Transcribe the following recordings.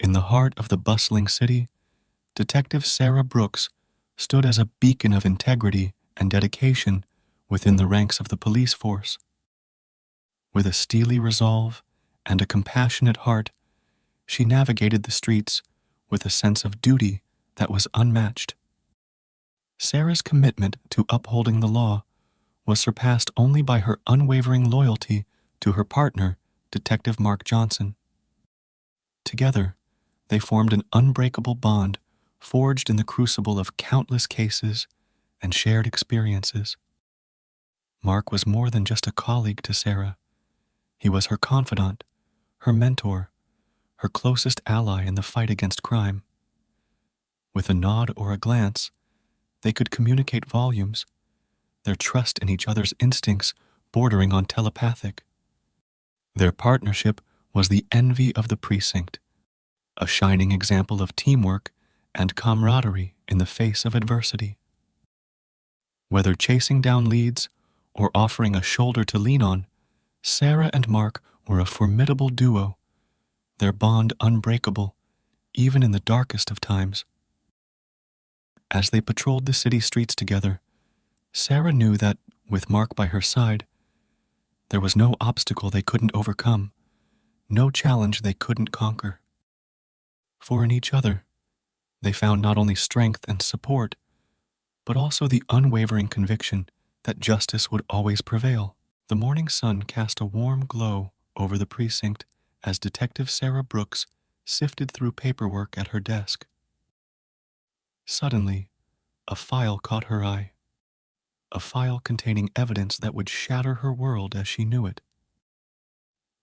In the heart of the bustling city, Detective Sarah Brooks stood as a beacon of integrity and dedication within the ranks of the police force. With a steely resolve and a compassionate heart, she navigated the streets with a sense of duty that was unmatched. Sarah's commitment to upholding the law was surpassed only by her unwavering loyalty to her partner, Detective Mark Johnson. Together, they formed an unbreakable bond forged in the crucible of countless cases and shared experiences. Mark was more than just a colleague to Sarah. He was her confidant, her mentor, her closest ally in the fight against crime. With a nod or a glance, they could communicate volumes, their trust in each other's instincts bordering on telepathic. Their partnership was the envy of the precinct, a shining example of teamwork and camaraderie in the face of adversity. Whether chasing down leads or offering a shoulder to lean on, Sarah and Mark were a formidable duo, their bond unbreakable, even in the darkest of times. As they patrolled the city streets together, Sarah knew that, with Mark by her side, there was no obstacle they couldn't overcome, no challenge they couldn't conquer. For in each other, they found not only strength and support, but also the unwavering conviction that justice would always prevail. The morning sun cast a warm glow over the precinct as Detective Sarah Brooks sifted through paperwork at her desk. Suddenly, a file caught her eye, a file containing evidence that would shatter her world as she knew it.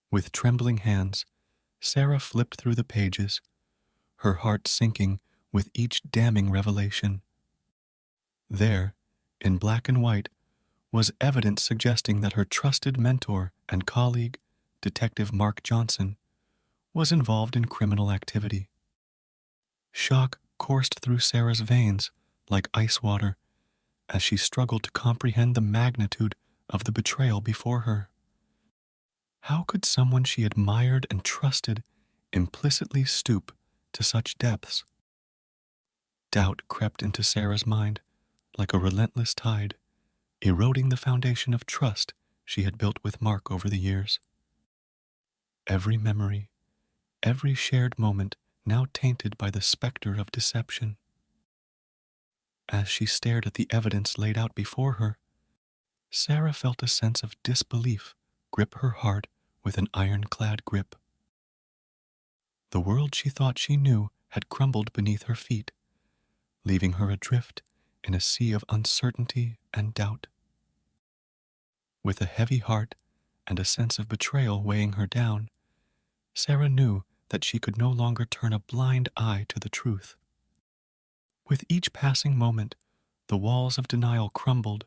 With trembling hands, Sarah flipped through the pages, her heart sinking with each damning revelation. There, in black and white, was evidence suggesting that her trusted mentor and colleague, Detective Mark Johnson, was involved in criminal activity. Shock coursed through Sarah's veins like ice water as she struggled to comprehend the magnitude of the betrayal before her. How could someone she admired and trusted implicitly stoop to such depths? Doubt crept into Sarah's mind like a relentless tide, eroding the foundation of trust she had built with Mark over the years. Every memory, every shared moment now tainted by the specter of deception. As she stared at the evidence laid out before her, Sarah felt a sense of disbelief grip her heart with an ironclad grip. The world she thought she knew had crumbled beneath her feet, leaving her adrift in a sea of uncertainty and doubt. With a heavy heart and a sense of betrayal weighing her down, Sarah knew that she could no longer turn a blind eye to the truth. With each passing moment, the walls of denial crumbled,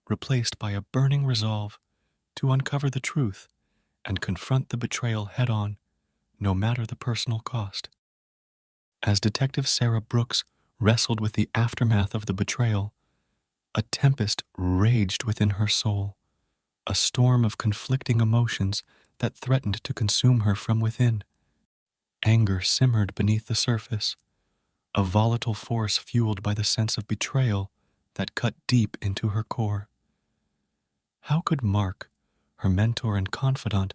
replaced by a burning resolve to uncover the truth and confront the betrayal head-on, no matter the personal cost. As Detective Sarah Brooks wrestled with the aftermath of the betrayal, a tempest raged within her soul, a storm of conflicting emotions that threatened to consume her from within. Anger simmered beneath the surface, a volatile force fueled by the sense of betrayal that cut deep into her core. How could Mark, her mentor and confidant,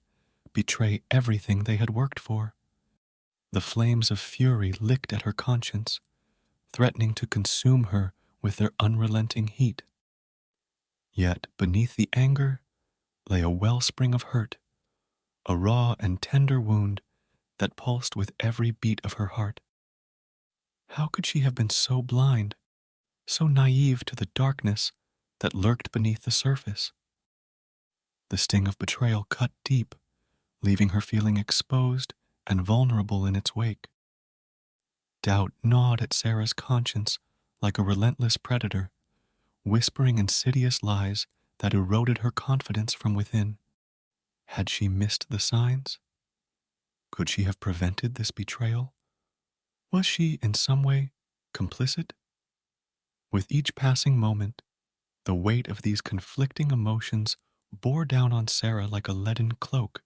betray everything they had worked for? The flames of fury licked at her conscience, threatening to consume her with their unrelenting heat. Yet beneath the anger lay a wellspring of hurt, a raw and tender wound that pulsed with every beat of her heart. How could she have been so blind, so naive to the darkness that lurked beneath the surface? The sting of betrayal cut deep, leaving her feeling exposed and vulnerable in its wake. Doubt gnawed at Sarah's conscience like a relentless predator, whispering insidious lies that eroded her confidence from within. Had she missed the signs? Could she have prevented this betrayal? Was she, in some way, complicit? With each passing moment, the weight of these conflicting emotions bore down on Sarah like a leaden cloak,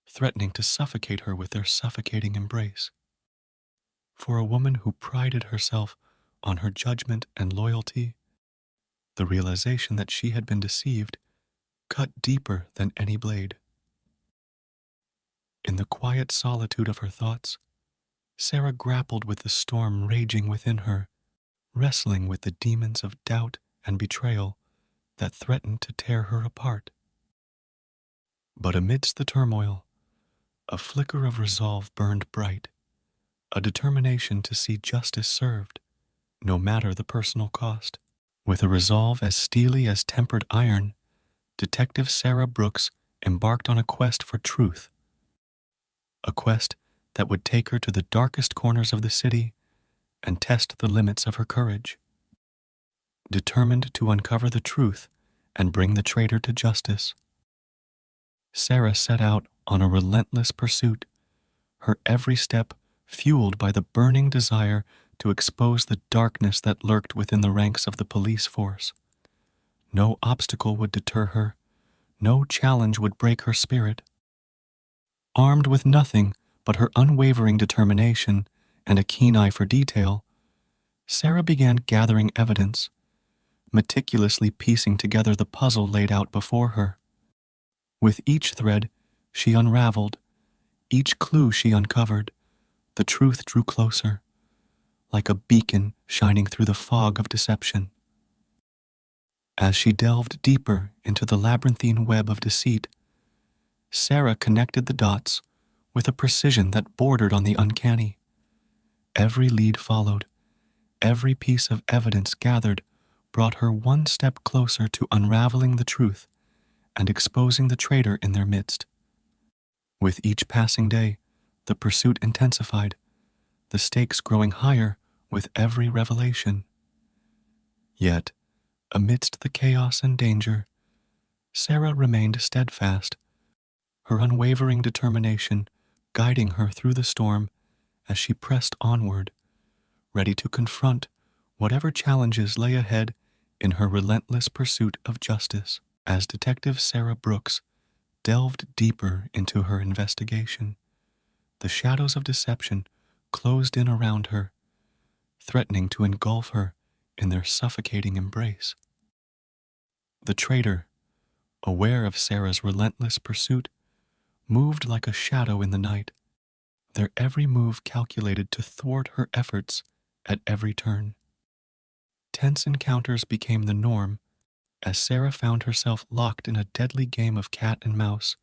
threatening to suffocate her with their suffocating embrace. For a woman who prided herself on her judgment and loyalty, the realization that she had been deceived cut deeper than any blade. In the quiet solitude of her thoughts, Sarah grappled with the storm raging within her, wrestling with the demons of doubt and betrayal that threatened to tear her apart. But amidst the turmoil, a flicker of resolve burned bright, a determination to see justice served, no matter the personal cost. With a resolve as steely as tempered iron, Detective Sarah Brooks embarked on a quest for truth, a quest that would take her to the darkest corners of the city and test the limits of her courage. Determined to uncover the truth and bring the traitor to justice, Sarah set out on a relentless pursuit, her every step fueled by the burning desire to expose the darkness that lurked within the ranks of the police force. No obstacle would deter her, no challenge would break her spirit. Armed with nothing but her unwavering determination and a keen eye for detail, Sarah began gathering evidence, meticulously piecing together the puzzle laid out before her. With each thread she unraveled, each clue she uncovered, the truth drew closer, like a beacon shining through the fog of deception. As she delved deeper into the labyrinthine web of deceit, Sarah connected the dots with a precision that bordered on the uncanny. Every lead followed, every piece of evidence gathered brought her one step closer to unraveling the truth and exposing the traitor in their midst. With each passing day, the pursuit intensified, the stakes growing higher with every revelation. Yet, amidst the chaos and danger, Sarah remained steadfast, her unwavering determination guiding her through the storm as she pressed onward, ready to confront whatever challenges lay ahead in her relentless pursuit of justice. As Detective Sarah Brooks delved deeper into her investigation, the shadows of deception closed in around her, threatening to engulf her in their suffocating embrace. The traitor, aware of Sarah's relentless pursuit, moved like a shadow in the night, their every move calculated to thwart her efforts at every turn. Tense encounters became the norm as Sarah found herself locked in a deadly game of cat and mouse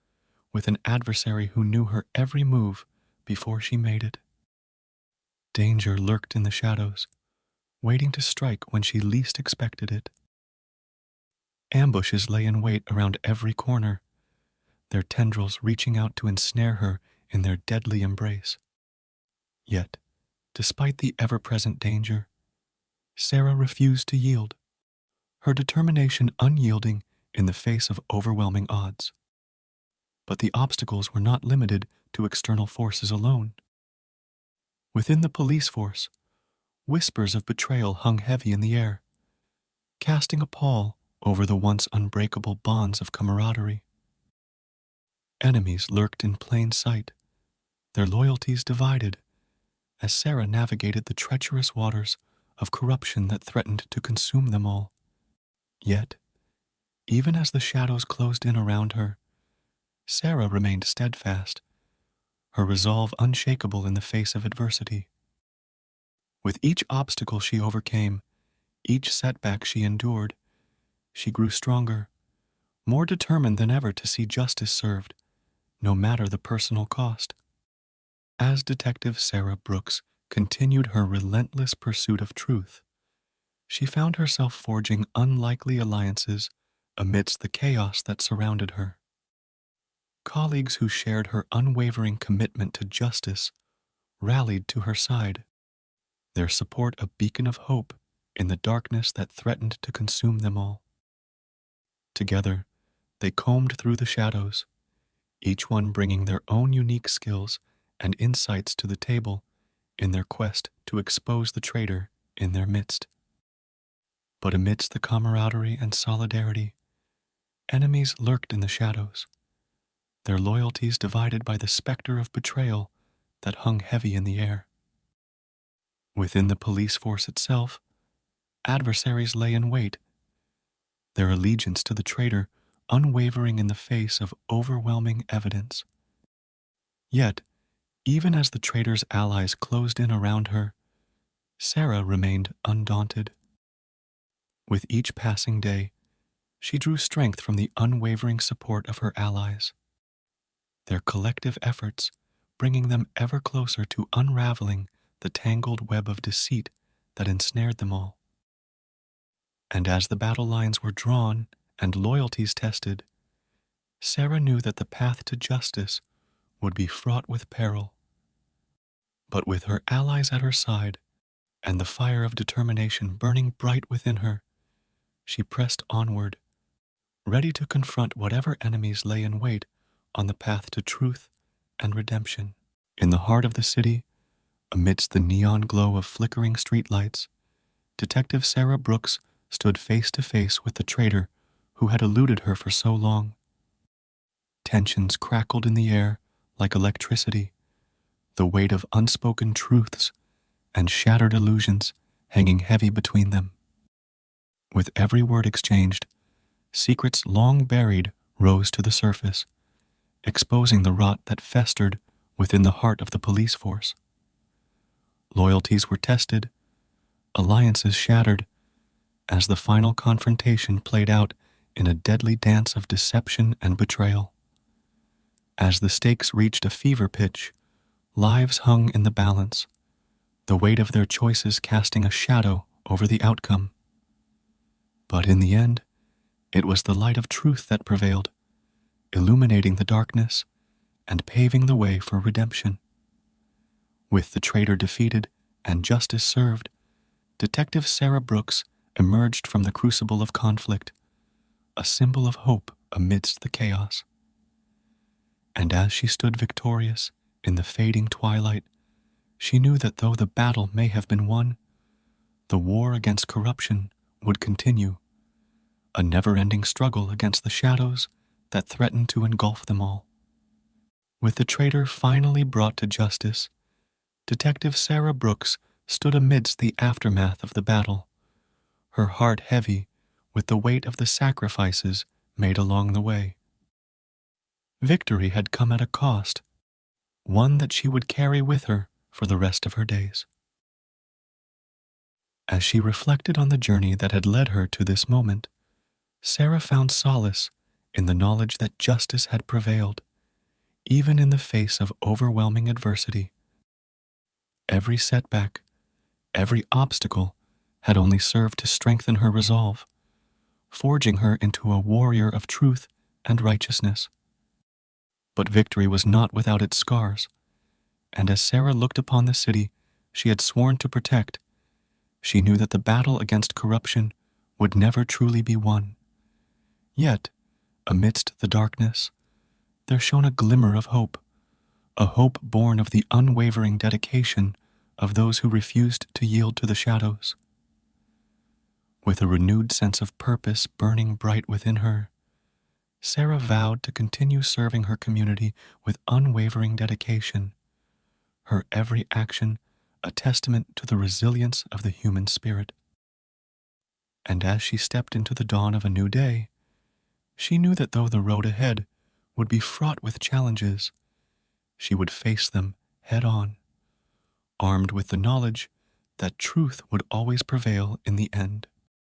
with an adversary who knew her every move before she made it. Danger lurked in the shadows, waiting to strike when she least expected it. Ambushes lay in wait around every corner, their tendrils reaching out to ensnare her in their deadly embrace. Yet, despite the ever-present danger, Sarah refused to yield, her determination unyielding in the face of overwhelming odds. But the obstacles were not limited to external forces alone. Within the police force, whispers of betrayal hung heavy in the air, casting a pall over the once unbreakable bonds of camaraderie. Enemies lurked in plain sight, their loyalties divided, as Sarah navigated the treacherous waters of corruption that threatened to consume them all. Yet, even as the shadows closed in around her, Sarah remained steadfast, her resolve unshakable in the face of adversity. With each obstacle she overcame, each setback she endured, she grew stronger, more determined than ever to see justice served, no matter the personal cost. As Detective Sarah Brooks continued her relentless pursuit of truth, she found herself forging unlikely alliances amidst the chaos that surrounded her. Colleagues who shared her unwavering commitment to justice rallied to her side, their support a beacon of hope in the darkness that threatened to consume them all. Together, they combed through the shadows, each one bringing their own unique skills and insights to the table in their quest to expose the traitor in their midst. But amidst the camaraderie and solidarity, enemies lurked in the shadows, their loyalties divided by the specter of betrayal that hung heavy in the air. Within the police force itself, adversaries lay in wait, their allegiance to the traitor unwavering in the face of overwhelming evidence. Yet, even as the traitor's allies closed in around her, Sarah remained undaunted. With each passing day, she drew strength from the unwavering support of her allies, their collective efforts bringing them ever closer to unraveling the tangled web of deceit that ensnared them all. And as the battle lines were drawn and loyalties tested, Sarah knew that the path to justice would be fraught with peril. But with her allies at her side and the fire of determination burning bright within her, she pressed onward, ready to confront whatever enemies lay in wait on the path to truth and redemption. In the heart of the city, amidst the neon glow of flickering streetlights, Detective Sarah Brooks stood face to face with the traitor who had eluded her for so long. Tensions crackled in the air like electricity, the weight of unspoken truths and shattered illusions hanging heavy between them. With every word exchanged, secrets long buried rose to the surface, exposing the rot that festered within the heart of the police force. Loyalties were tested, alliances shattered, as the final confrontation played out in a deadly dance of deception and betrayal. As the stakes reached a fever pitch, lives hung in the balance, the weight of their choices casting a shadow over the outcome. But in the end, it was the light of truth that prevailed, illuminating the darkness and paving the way for redemption. With the traitor defeated and justice served, Detective Sarah Brooks emerged from the crucible of conflict, a symbol of hope amidst the chaos. And as she stood victorious in the fading twilight, she knew that though the battle may have been won, the war against corruption would continue, a never-ending struggle against the shadows that threatened to engulf them all. With the traitor finally brought to justice, Detective Sarah Brooks stood amidst the aftermath of the battle, her heart heavy with the weight of the sacrifices made along the way. Victory had come at a cost, one that she would carry with her for the rest of her days. As she reflected on the journey that had led her to this moment, Sarah found solace in the knowledge that justice had prevailed, even in the face of overwhelming adversity. Every setback, every obstacle had only served to strengthen her resolve, forging her into a warrior of truth and righteousness. But victory was not without its scars, and as Sarah looked upon the city she had sworn to protect, she knew that the battle against corruption would never truly be won. Yet, amidst the darkness, there shone a glimmer of hope, a hope born of the unwavering dedication of those who refused to yield to the shadows. With a renewed sense of purpose burning bright within her, Sarah vowed to continue serving her community with unwavering dedication, her every action a testament to the resilience of the human spirit. And as she stepped into the dawn of a new day, she knew that though the road ahead would be fraught with challenges, she would face them head on, armed with the knowledge that truth would always prevail in the end.